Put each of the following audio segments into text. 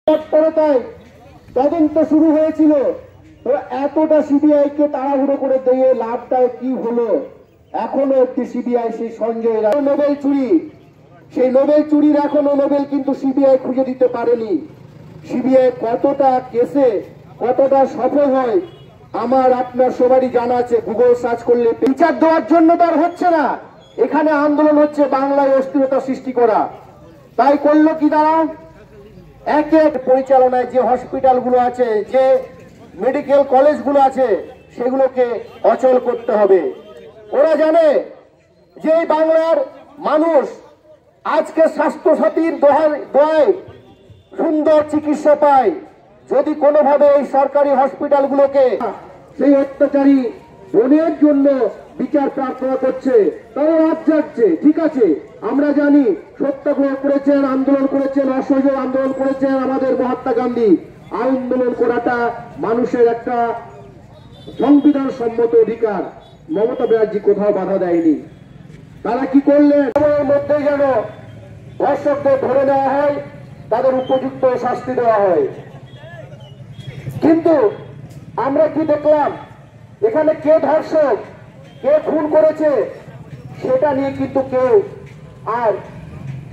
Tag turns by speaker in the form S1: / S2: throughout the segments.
S1: তৎপরতায় তদন্ত শুরু হয়েছিল। তো এতটা সিবিআই কে তাড়াহুড়ো করে দিয়ে লাভটা কি হলো? এখনো একটি সিবিআই সেই সঞ্জয় নোবেল চুরি, সেই নোবেল চুরির এখনো নোবেল কিন্তু সিবিআই খুঁজে দিতে পারেনি। সিবিআই কতটা কেসে কতটা সফল হয় আমার আপনার সবারই জানা আছে। গুগল সার্চ করলে বিচার দেওয়ার জন্য তার হচ্ছে না, এখানে আন্দোলন হচ্ছে বাংলায় অস্থিরতা সৃষ্টি করা। তাই করলো কি তারা? এক এক পরিচালনায় যে হসপিটালগুলো আছে, যে মেডিকেল কলেজগুলো আছে, সেগুলোকে অচল করতে হবে। ওরা জানে যে বাংলার মানুষ আজকে স্বাস্থ্য সাথীর দোয়ায় সুন্দর চিকিৎসা পায়। যদি কোনোভাবে এই সরকারি হসপিটালগুলোকে সেই অত্যাচারী বোনের জন্য বিচার প্রার্থনা করছে, তারা রাত জাগছে। ঠিক আছে, আমরা জানি সত্যাগ্রহ করেছেন, আন্দোলন করেছেন, অসহযোগ আন্দোলন করেছেন আমাদের মহাত্মা গান্ধী। আন্দোলন করাটা মানুষের একটা সংবিধান সম্মত অধিকার। মমতা ব্যানার্জি কোথাও বাধা দেয়নি। তারা কি করলেন? সময়ের মধ্যে যেন ধর্ষকদের ধরে নেওয়া হয়, তাদের উপযুক্ত শাস্তি দেওয়া হয়। কিন্তু আমরা কি দেখলাম? এখানে কে ধর্ষক, কে খুন করেছে সেটা নিয়ে কিন্তু কেউ আর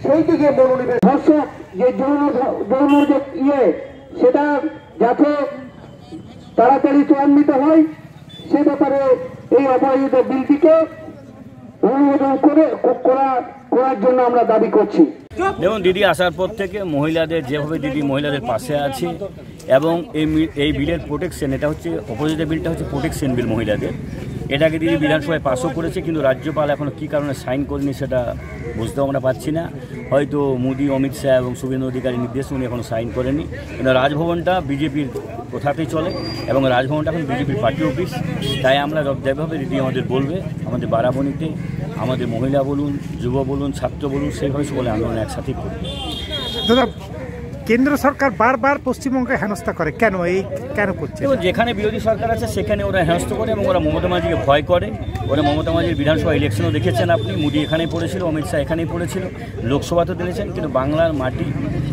S1: সেই দিকে মনোনিবেশ। ধর্ষক যে যৌন যে সেটা যাতে তাড়াতাড়ি ত্বরান্বিত হয় সে ব্যাপারে এই অপরাজিত বিলটিকে অনুমোদন করার জন্য আমরা দাবি করছি।
S2: দেখুন, দিদি আসার পর থেকে মহিলাদের যেভাবে দিদি মহিলাদের পাশে আছে এবং এই বিলের প্রোটেকশন, এটা হচ্ছে অপোজিট বিলটা হচ্ছে প্রোটেকশন বিল মহিলাদের। এটাকে দিদি বিধানসভায় পাসও করেছে, কিন্তু রাজ্যপাল এখনও কী কারণে সাইন করেনি সেটা বুঝতেও আমরা পারছি না। হয়তো মোদি, অমিত শাহ এবং শুভেন্দু অধিকারীর নির্দেশ উনি এখনও সাইন করেনি। কিন্তু রাজভবনটা বিজেপির কোথাতেই চলে এবং রাজভবনটা এখন বিজেপির পার্টি অফিস। তাই আমরা যেভাবে দিদি আমাদের বলবে, আমাদের বারাবণীতে আমাদের মহিলা বলুন, যুব বলুন, ছাত্র বলুন, সেইভাবে সকলে আন্দোলন একসাথেই করবে।
S3: দাদা, কেন্দ্র সরকার বারবার পশ্চিমবঙ্গে হেনস্থা করে, কেন করছে?
S2: এবং যেখানে বিরোধী সরকার আছে সেখানে ওরা হেনস্থা করে এবং ওরা মমতা ব্যানার্জিকে ভয় করে। ওরা মমতা ব্যানার্জির বিধানসভা ইলেকশনও দেখেছেন আপনি, মোদি এখানেই পড়েছিল, অমিত শাহ এখানেই পড়েছিল, লোকসভাতেও দিয়েছেন। কিন্তু বাংলার মাটি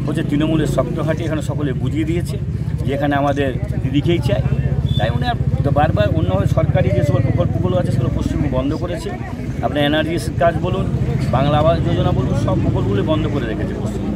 S2: হচ্ছে তৃণমূলের শক্ত ঘাঁটি, এখানে সকলে বুঝিয়ে দিয়েছে যে এখানে আমাদের দিদিকেই চাই। তাই উনি বারবার অন্যভাবে সরকারি যে সকল প্রকল্পগুলো আছে সেগুলো পশ্চিমবঙ্গ বন্ধ করেছে। আপনার এনআরজিএস কাজ বলুন, বাংলা আবাস যোজনা বলুন, সব প্রকল্পগুলি বন্ধ করে রেখেছে পশ্চিমবঙ্গ।